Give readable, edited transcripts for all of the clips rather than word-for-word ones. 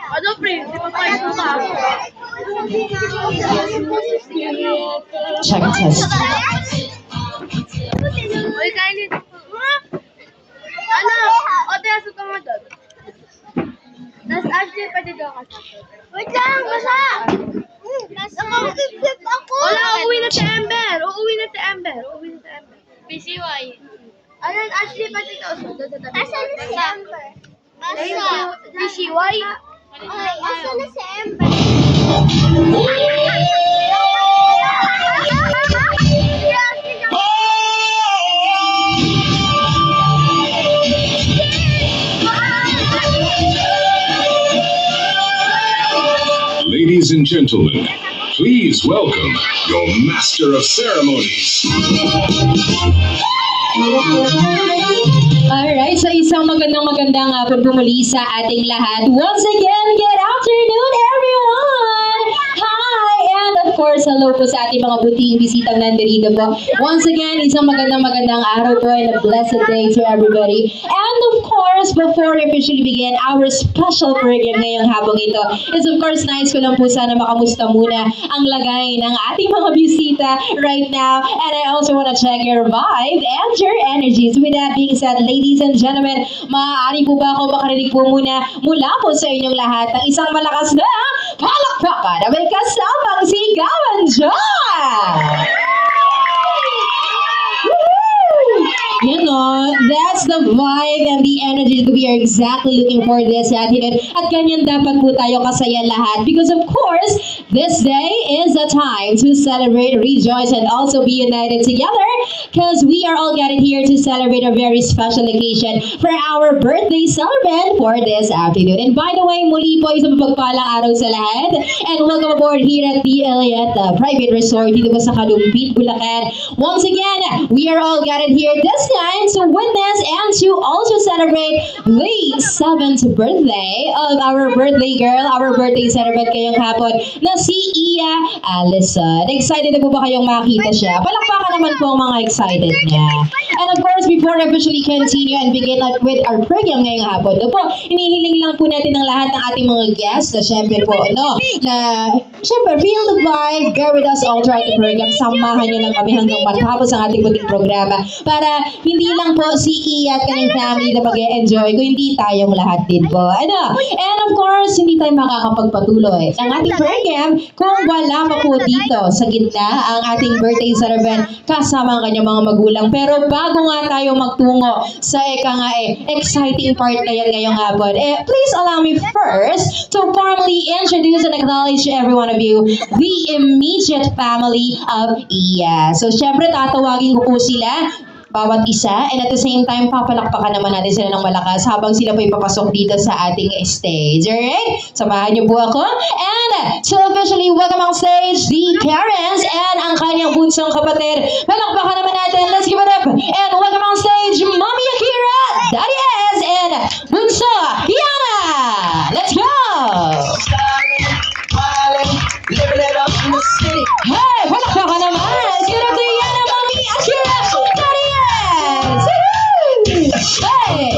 Ano, pre? Di ba kayo ka? Check test. Uy, kain dito. Ano? O, tiyan sa tumadod. Tapos, actually, pwede daw ka sa Wait lang, basa! Nakakipip ako! Wala, uuwi na si Ember. Uuwi na si Ember. Uuwi na si Ember. PCY. Ano, actually, pwede daw sa Asan na si Amber? Basa! PCY? Asan na si Amber? Ladies and gentlemen, please welcome your Master of Ceremonies. Alright, so isang magandang hapon po muli sa ating lahat. Once again, good afternoon everyone! Hi! And of course, hello po sa ating mga buting bisitang nandirito po. Once again, isang magandang araw po and a blessed day to everybody. And of course, before we officially begin our special program ngayong hapong ito, is of course, nice ko lang po sana makamusta muna ang lagay ng ating mga bisita right now. And I also want to check your vibe and your energies. With that being said, ladies and gentlemen, maaari po ba ako makarinig po muna mula po sa inyong lahat ng isang malakas na palakpakan na may kasamang sigawan dyan! You know, that's the vibe and the energy that we are exactly looking for this afternoon. At ganyan dapat po tayo kasaya lahat. Because of course, this day is the time to celebrate, rejoice, and also be united together. Because we are all gathered here to celebrate a very special occasion for our birthday celebrant for this afternoon. And by the way, muli po isang mapagpalang araw sa lahat. And welcome aboard here at the Elliott Private Resort dito po sa Kalumpit, Bulacan. Once again, we are all gathered here this time to witness and to also celebrate the 7th birthday of our birthday girl, our birthday celebrant ngayong hapon na si Iya Allison. Excited na po ba kayong makita siya? Palakpakan naman po ang mga excited niya. And of course, before we officially continue and begin with our program ngayong hapon, po, inihiling lang po natin ng lahat ng ating mga guests na syempre po, no, na syempre, feel the vibe, bear with us all throughout the program. Samahan niyo lang kami hanggang matapos ang ating puting programa para hindi lang po si Iya at kanyang family na mag-e-enjoy, kundi tayong lahat din po. Ano? And of course, hindi tayo makakapagpatuloy ang ating program kung wala pa po dito sa gitna ang ating birthday celebrant kasama ang kanyang mga magulang. Pero bago nga tayo magtungo sa exciting part na yan ngayong hapon, please allow me first to formally introduce and acknowledge to every one of you the immediate family of Iya. So, syempre, tatawagin ko po sila bawat isa, and at the same time, papalakpakan naman natin sila ng malakas habang sila po ipapasok dito sa ating stage. Alright? Samahan niyo po ako. And to officially welcome on stage the parents and ang kanyang bunsong kapatid. Palakpakan naman natin. Let's give it up. And welcome on stage, Mommy Akira, Daddy Ez, and Bunso Yana. Let's go! Hey, palakpakan naman. Let's give it up to Yana, Mommy Akira, Daddy Ez. Hey!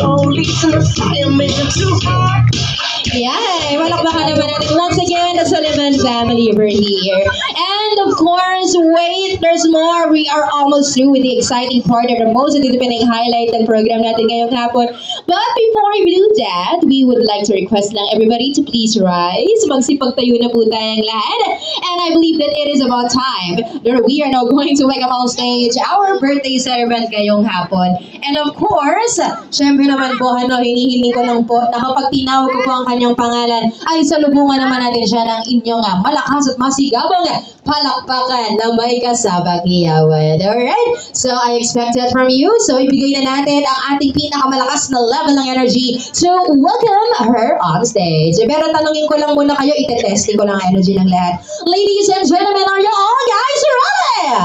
Yay! Walakbakan naman natin once again the Sullivan family over here. And of course, wait, there's more. We are almost through with the exciting part of the most independent highlight ng program natin ngayong hapon. But before we do that, we would like to request lang everybody to please rise. Magsipagtayo na po tayong lahat. And I believe that it is about time that we are now going to welcome on stage our birthday celebrant ngayong hapon. And of course, syempre naman po, hinihiling ko lang po na kapag tinawag ko po ang kanyang pangalan, ay salubungan naman natin siya ng inyong malakas at masigabang palakpakan na may kasabang iyawan. Alright? So, I expect that from you. So, ibigay na natin ang ating pinakamalakas na level ng energy to welcome her on stage. Pero tanungin ko lang muna kayo, itetesting ko lang ang energy ng lahat. Ladies and gentlemen, are you all guys ready?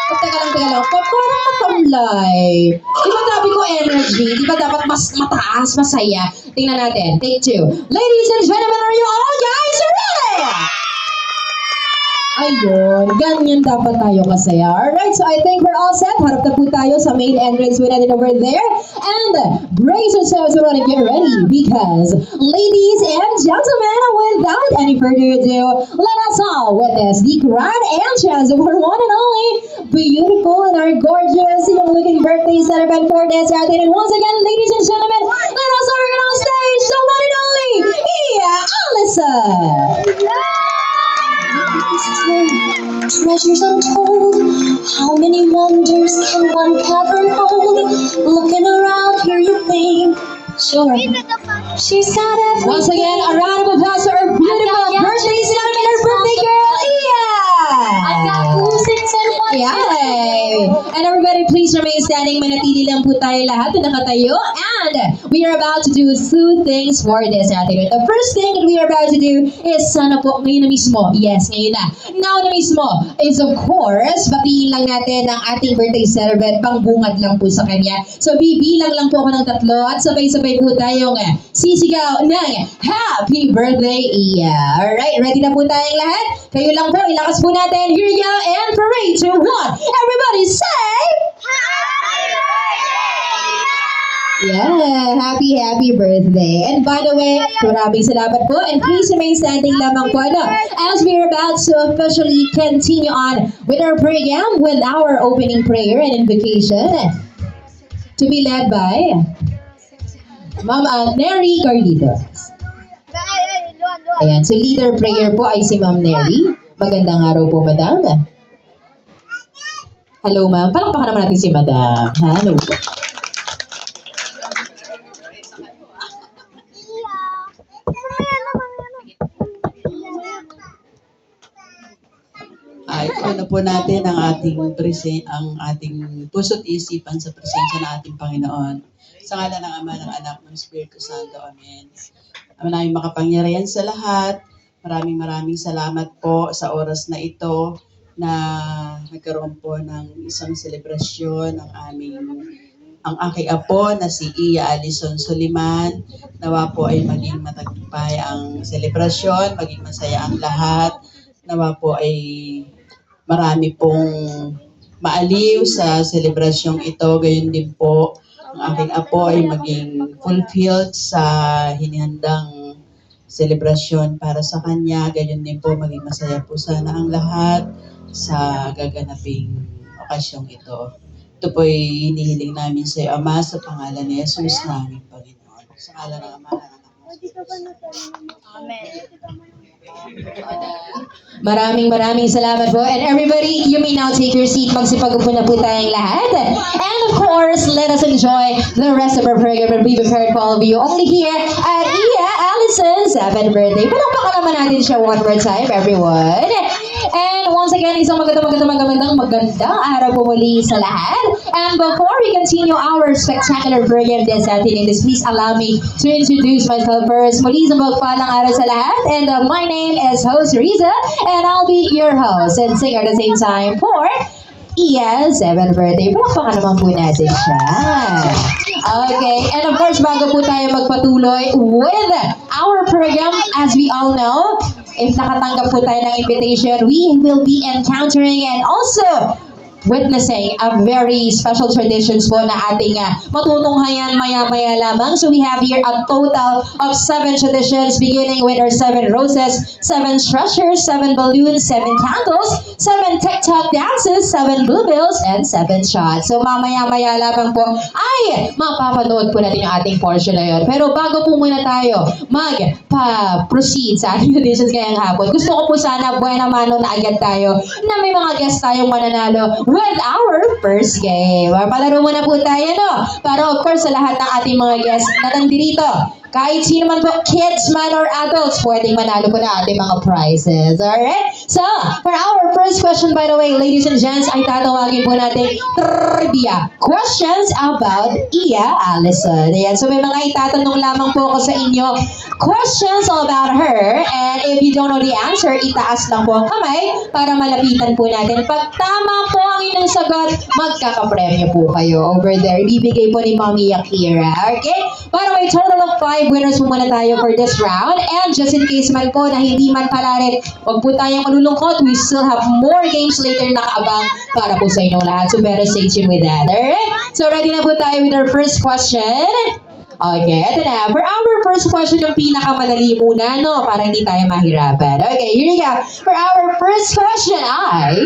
Teka lang. Parang matamlay. Di ba sabi ko energy? Di ba dapat mas mataas, masaya? Tingnan natin. Take 2. Ladies and gentlemen, are you all guys ready? Ayun, ganyan dapat tayo kasaya. Alright, so I think we're all set. Harap na po tayo sa main entrance way natin over there. And brace yourselves to run and get ready because, ladies and gentlemen, without any further ado, let us all witness the grand entrance of our one and only beautiful and our gorgeous young looking birthday celebrant for this Saturday. And once again, ladies and gentlemen, let us welcome on stage the one and only Iya Allison. Treasures untold, how many wonders can one cavern hold? Looking around here you think, sure, she's got everything. Once again, a round of applause for our beautiful birthday celebrant, our birthday girl, Iya! I've got music and what's Yay! And everybody, please remain standing. Manatili lang po tayo lahat na nakatayo. And we are about to do two things for this afternoon. The first thing that we are about to do is sana po ngayon na mismo. Yes, ngayon na. Now na mismo is of course, batiin lang natin ang ating birthday celebrant. Pangbungad lang po sa kanya. So bibilang lang po ako ng 3 at sabay-sabay po tayong sisigaw ng Happy Birthday, Iya. Alright, ready na po tayong lahat? Kayo lang po, ilakas po natin. Here you go, and 3, 2, 1. Everybody say... Yeah, happy birthday. And by the way, maraming salamat po. And please remain standing lamang po. As we are about to officially continue on with our program with our opening prayer and invocation to be led by Ma'am Neri Carlito. Ayan, so leader prayer po ay si Ma'am Neri. Magandang araw po, Madam. Hello, Ma'am. Palakpakan naman natin si Madam. Hello po. Ay, ano po natin ang ating puso't isipan sa presensya ng ating Panginoon. Sa ngalan ng Ama, ng Anak, ng Espiritu Santo. Amen. Ama namin makapangyarihan sa lahat. Maraming salamat po sa oras na ito na nagkaroon po ng isang selebrasyon ang aking apo na si Iya Allison Soliman. Nawa po ay maging matagumpay ang selebrasyon, maging masaya ang lahat. Nawa po ay marami pong maaliw sa selebrasyong ito. Gayon din po, ang aking apo ay maging fulfilled sa hinihandang selebrasyon para sa kanya. Gayon din po, maging masaya po sana ang lahat sa gaganaping okasyong ito. Ito po ay hinihiling namin sa iyo, Ama, sa pangalan ni Jesus naming Panginoon. Sa pangalan ng Ama, ng Anak, ng Espiritu. Amen. Maraming salamat po. And everybody, you may now take your seat. Magsipag-upo na po tayong lahat. And of course, let us enjoy the rest of our program that we prepared for all of you only here at Iya Allison's 7th birthday. Palakpakan naman natin siya one more time, everyone. And once again, isang magandang araw po muli sa lahat. And before we continue our spectacular program this afternoon, please allow me to introduce myself first. Muli isang magpalang araw sa lahat. And my name is Host Riza, and I'll be your host and singer at the same time for Iya's 7th birthday. Palakpakan naman po natin siya. Okay, and of course, bago po tayo magpatuloy with our program, as we all know, if nakatanggap po tayo ng invitation, we will be encountering and also witnessing a very special traditions po na ating matutunghayan maya-maya lamang. So we have here a total of 7 traditions, beginning with our 7 roses, 7 treasures, 7 balloons, 7 candles, 7 TikTok dances, 7 bluebills, and 7 shots. So mamaya-maya lamang po ay mapapanood po natin yung ating portion na yun. Pero bago po muna tayo proceed sa ating traditions ngayong hapon, gusto ko po sana buena mano na agad tayo na may mga guest tayong mananalo with our first game. Palaro muna po tayo, no? Para of course sa lahat ng ating mga guests na nandito, kahit sino man po, kids man or adults, pwedeng manalo po na ating mga prizes. Alright? So, for our first question, by the way, ladies and gents, ay tatawagin po natin trivia questions about Iya Allison. Ayan, so may mga itatanong lamang po ako sa inyo. Questions all about her. And if you don't know the answer, itaas lang po ang kamay para malapitan po natin. Pag tama po ang inyong sagot, magkakapremyo po kayo over there. Ibibigay po ni Mommy Yakira. Okay? By the way, total of 5 5 winners po muna tayo for this round. And just in case man po na hindi man pala rin, huwag po tayong malulungkot. We still have more games later na kaabang para po sa inyo lahat. So better stay tuned with that. Alright? So ready na po tayo with our first question. Okay, ito na. For our first question, yung pinakamadali muna, no? Para hindi tayo mahirapan. Okay, here we go. For our first question ay,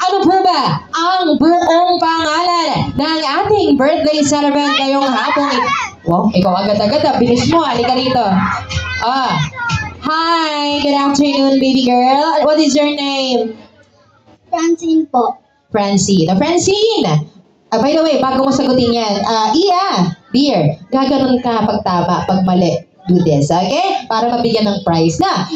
ano po ba ang buong pangalan ng ating birthday celebrant ngayong hapong ito? Wow, ikaw agad-agad ah. Bilis mo, halika rito. Hi, good afternoon, baby girl. What is your name? Francine po. Francine. Francine! By the way, bago mo sagutin yan, Iya, dear, gaganon ka pag tama, pag mali. Do this, okay? Para mabigyan ng prize na.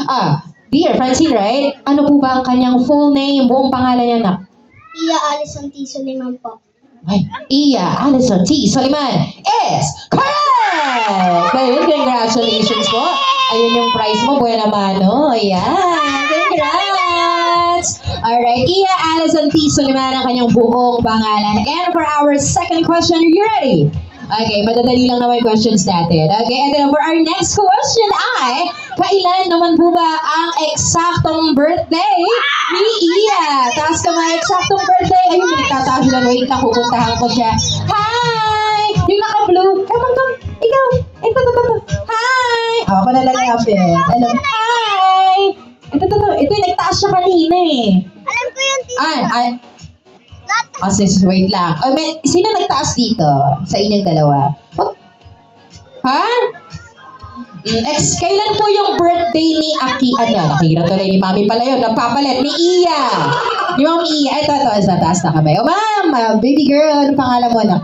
Dear Francine, right? Ano po ba ang kanyang full name, buong pangalan niya, nak? Iya Alison T. Suliman po. Ay, Iya Alison T. Suliman is correct! Ayun, congratulations po. Ayun yung prize mo, buena mano. Ayan, congrats! Alright, Iya Alison T. Suliman ang kanyang buong pangalan. And for our second question, are you ready? Okay, madadali lang naman yung questions natin. Okay, and then for our next question ay, kailan naman po ba ang eksaktong birthday ni Iya? Taas ka mga eksaktong birthday. Ayun, nagtataas lang. Wait lang, pupuntahan ko siya. Hi! Yung naka-blue. Come on. Ikaw. Ito. Hi! Ako na lang yapin. Alam, hi! Ito. Ito yung nagtaas siya kanina eh. Alam ko yung Sis, wait lang. Sino nagtaas dito sa inyong dalawa? Ha? Kailan po yung birthday ni Aki? Nakikita tuloy ni Mami pala yun. Nagpapalit ni Iya. Ni Mami Iya. Ito, sa taas na kami. Oh, ma'am, baby girl, ano pangalan mo na?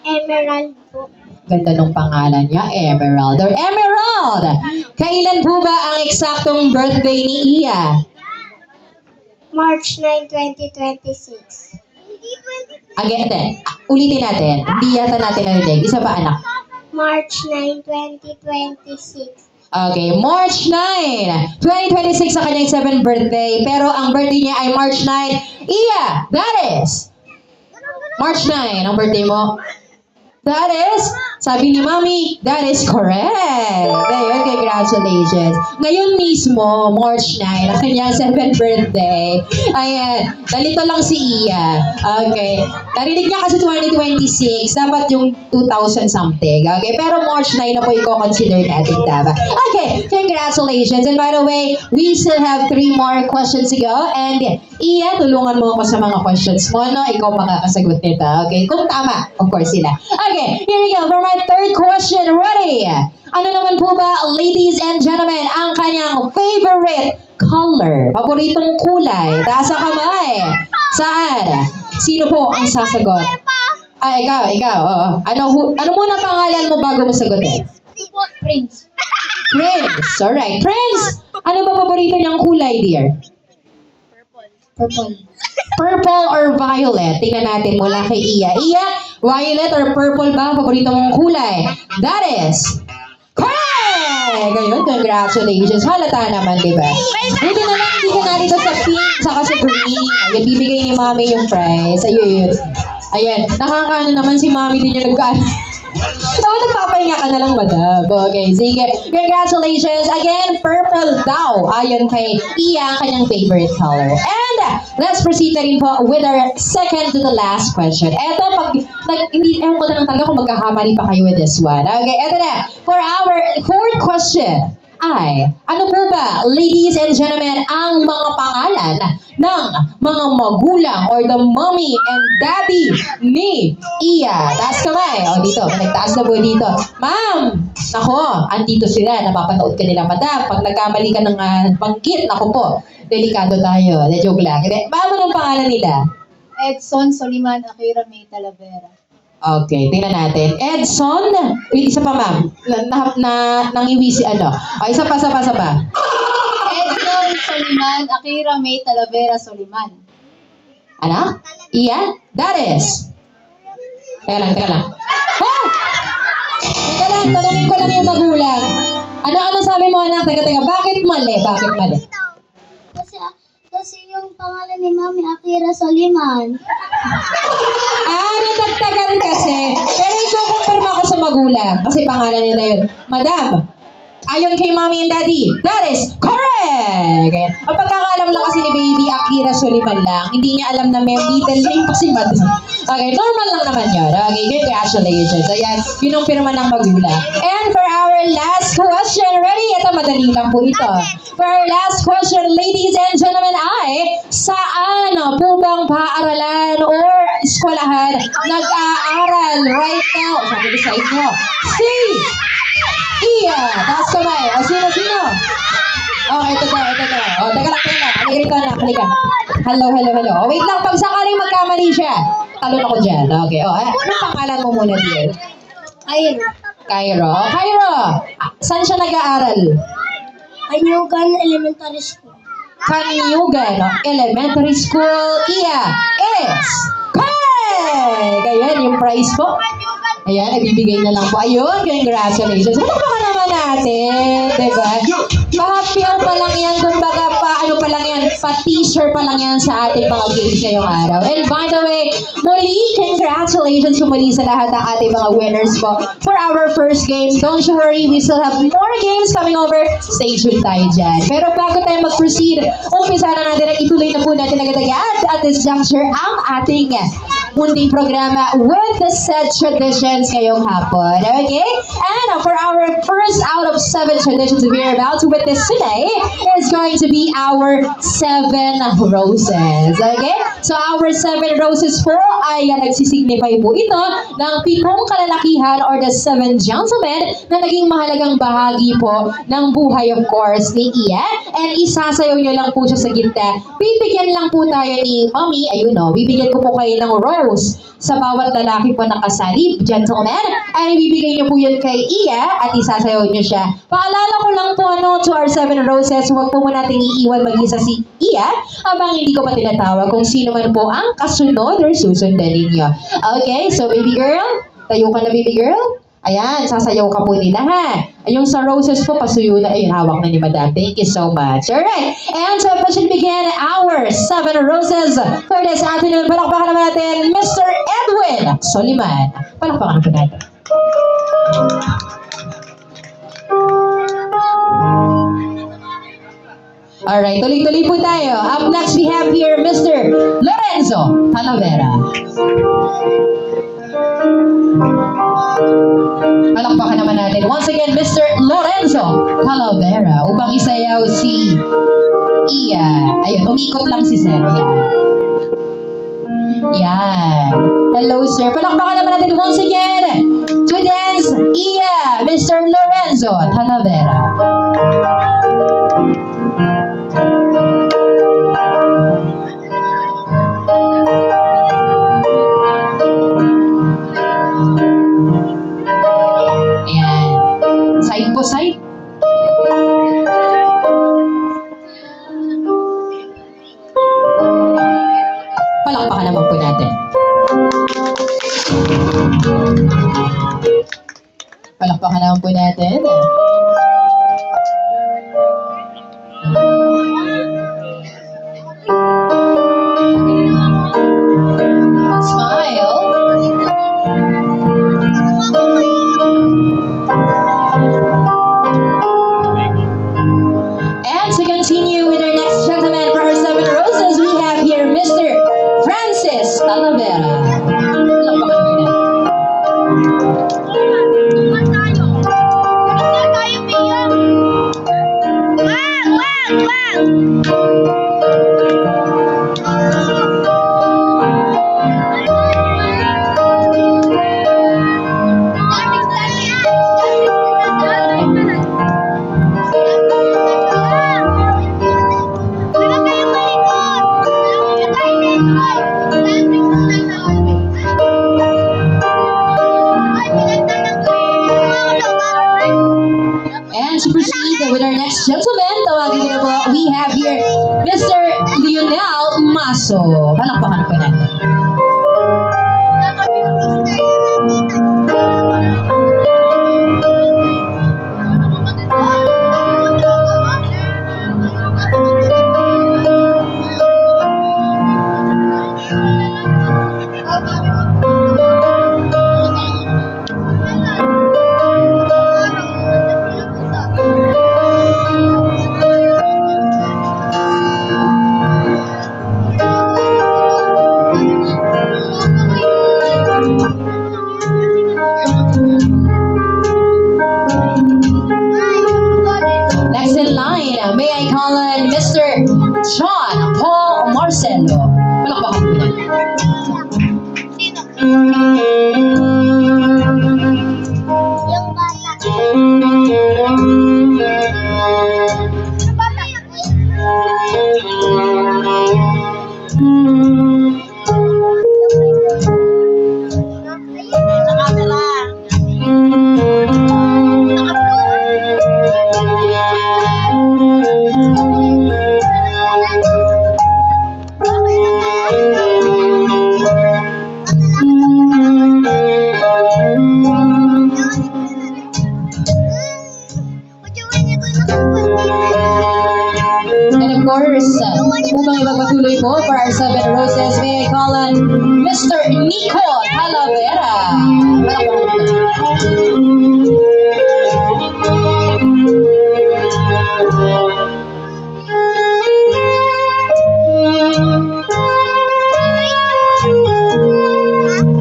Emerald po. Ganda ng pangalan niya, Emerald. Or Emerald! Kailan po ba ang eksaktong birthday ni Iya? March 9, 2026. Again, ulitin natin. Hindi yata natin narinig. Isa pa, anak. March 9, 2026. Okay, March 9, 2026 sa kanyang 7th birthday. Pero ang birthday niya ay March 9. Iya, that is March 9 ang birthday mo. That is, sabi ni Mami, that is correct. Ayun, congratulations. Ngayon mismo, March 9, ang kanyang 7th birthday. Ayan, nalito lang si Iya. Okay. Narinig niya kasi 2026, dapat yung 2000 something. Okay, pero March 9 na po i-consider natin dapat. Okay, congratulations. And by the way, we still have 3 more questions to go. And Iya, tulungan mo ako sa mga questions mo, no? Ikaw makakasagot nito. Okay, kung tama, of course sila. Okay, here we go for my third question. Ready? Ano naman po ba, ladies and gentlemen, ang kanyang favorite color? Paboritong kulay? Taas ang kamay. Saan? Sino po ang sasagot? Ikaw. Ano muna pangalan mo bago mo sagutin? Prince. Prince. Alright. Prince, ano ba paborito niyang kulay, dear? Purple. Purple or violet? Tingnan natin mula kay Iya. Iya, violet or purple ba ang paborito mong kulay? That is correct! Ngayon, congratulations. Halata naman, di ba? Hindi ka narito sa pink, saka sa green. Ayan, bibigay ni Mami yung prize. Ayun. Ayan, nakakaano naman si Mami din yung nagkaan. Nagpapahinga ka na lang, madam. Okay, sige. Congratulations. Again, purple daw. Ayon kay Iya, kanyang favorite color. And let's proceed na rin po with our second to the last question. Eto, ewan ko na lang talaga kung magkakamali pa kayo with this one. Okay, eto na. For our fourth question ay, ano po ba, ladies and gentlemen, ang mga pangalan ng mga magulang or the mommy and daddy ni Iya? Taas kamay. O dito, nagtaas na po dito. Ma'am, nako, andito sila. Napapanood ka nila, madam. Pag nagkamali ka ng banggit, nako po, delikado tayo. Joke lang. Ma'am, anong pangalan nila? Edson Soliman Akira May Talavera. Okay, tingnan natin. Edson, isa pa ma'am. Nangiwi si ano. O, isa pa. Edson Soliman Akira May Talavera Soliman. Ano? Iya? That is? Teka lang. Oh! Teka lang, tanongin ko lang yung magulang. Ano sabi mo anak? Teka, bakit mali? Kasi yung pangalan ni Mami Akira Soliman. Natagtagan kasi. Pero iko-confirm ako sa magulang. Madam. Kasi pangalan nila yun. Madam, ayon kay Mommy and Daddy, that is correct! Ang pagkakaalam lang kasi ni Baby Akira Suliman lang, hindi niya alam na may middle name pa si Madam. Okay, normal lang naman yun. Okay, congratulations. Ayan, yun ang pirma ng magulang. And for our last question, ready? Ito, madali lang po ito. For our last question, ladies and gentlemen, ay saan po bang paaralan or eskwelahan nag-aaral right now? Sabi ko sa inyo, si Iya! Taas kamay. O, sino? Oh, ito daw. O, teka lang. Halika na. Hello. O, wait lang. Pag sakaling magkamali siya, talon ako dyan. Okay. O, anong pangalan mo muna, dear? Cairo. Saan siya nag-aaral? Anyugan Elementary School. Kanyugan Elementary School. Iya is correct! Ayan, yung prize po. Ayan, nabibigay na lang po. Ayun, congratulations. Ano naman natin, diba? Pa-happy pa lang yan, kumbaga ano pa lang yan, pa-teaser pa lang yan sa ating mga games ngayong araw. And by the way, muli, congratulations muli sa lahat ng ating mga winners po for our first game. Don't you worry, we still have more games coming over. Stay tuned tayo dyan. Pero bago tayo mag-proceed, umpisa na natin at ituloy na po natin agad-agad at this juncture ang ating munting programa with the set traditions ngayong hapon. Okay? And for our first out of 7 traditions we are about to witness today is going to be our 7 roses. Okay? So our 7 roses po ay nagsisignify po ito ng 7 kalalakihan or the 7 gentlemen na naging mahalagang bahagi po ng buhay of course ni Iya. And isasayaw nyo lang po siya sa gitna. Bibigyan lang po tayo ni Mommy, ayun o, bibigyan ko po kayo ng rose sa bawat lalaki po nakasali, gentlemen. Ay ibibigay niyo po yun kay Iya at isasayaw niyo siya. Paalala ko lang po to our 7 roses, huwag po muna natin iiwan mag-isa si Iya habang hindi ko pa tinatawag kung sino man po ang kasunod or susundanin niyo. Okay, so baby girl, tayo ka na baby girl. Ayan, sasayaw ka po nila ha. Yung sa roses po, pasuyo na. Ayun, hawak na ni Madam. Thank you so much. Alright, and so we should begin our 7 roses for this afternoon. Palakpakan naman natin, Mr. Edwin Soliman. Palakpakan natin natin. Alright, tuloy-tuloy po tayo. Up next, we have here Mr. Lorenzo Talavera. Palakpakan naman natin. Once again, Mr. Lorenzo Talavera upang isayaw si Iya. Ayun, umikot lang si Sir. Yan. Hello, sir. Palakpakan naman natin once again to dance Iya, Mr. Lorenzo Talavera. Side po, side. Palakpakan naman po natin. Palakpakan naman po natin. Smile. And to continue with our next gentleman for our 7 roses, we have here Mr. Francis Talavera. And to proceed with our next gentleman, tawagin ko na po, we have here Mr. Lionel Maso. Palakpakan po natin.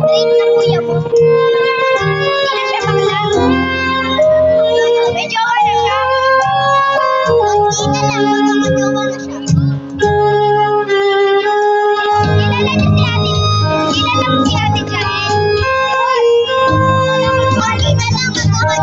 Grade na kuya mo. Hindi na siya bakla. Medyo okay na siya. Hindi na lang, magkakagawa na siya. Kilala mo si Ate Jael?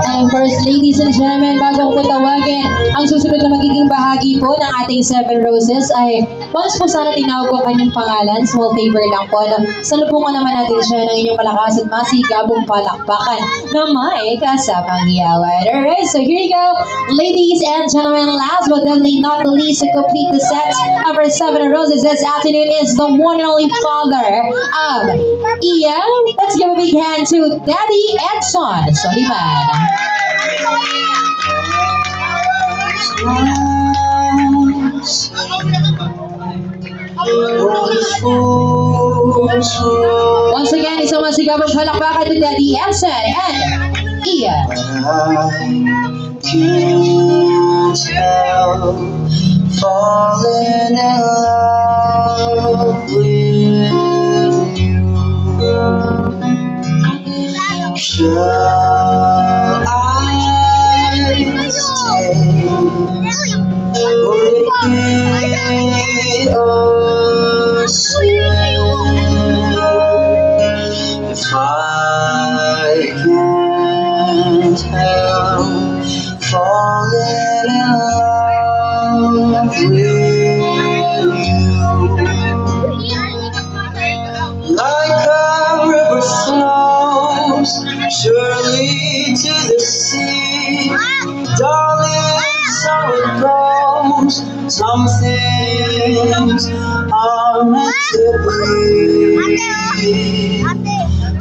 And first, ladies and gentlemen, bago ko tawagin, ang susunod na magiging bahagi po ng ating Seven Roses ay once po sana tinawag ko kanyang pangalan, small favor lang po. Salubungan naman natin siya ng inyong malakas at masigabong palakpakan na may kasamang hiyawan. Alright, so here you go. Ladies and gentlemen, last but definitely not the least, to complete the set of our Seven Roses this afternoon is the one and only father of Ian. Let's give a big hand to Daddy Edson Soliman. Once again, isang masigabong palakpakan to Daddy Edson and Ian. Can't help falling in love with you. Shall I stay? Would it be a sin if I can't help falling in love with you? Like a river flows surely to the sea, darling, so it goes. Some things are meant to be.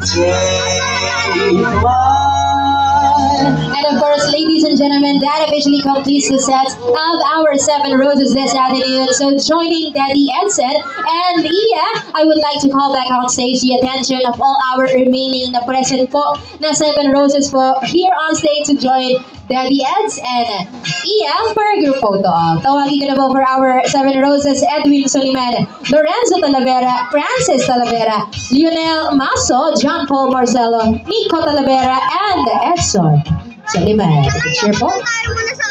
Take my And of course, ladies and gentlemen, that officially completes the set of our Seven Roses this afternoon. So joining Daddy Edson and Iya, I would like to call back on stage the attention of all our remaining na present po na Seven Roses po here on stage to join Daddy Eds and Iya for a group photo op. Tawagin ko na po for our Seven Roses, Edwin Soliman, Lorenzo Talavera, Francis Talavera, Lionel Maso, John Paul Marcelo, Nico Talavera, and Edson Soliman. Cheer po. Ayaw mo na sa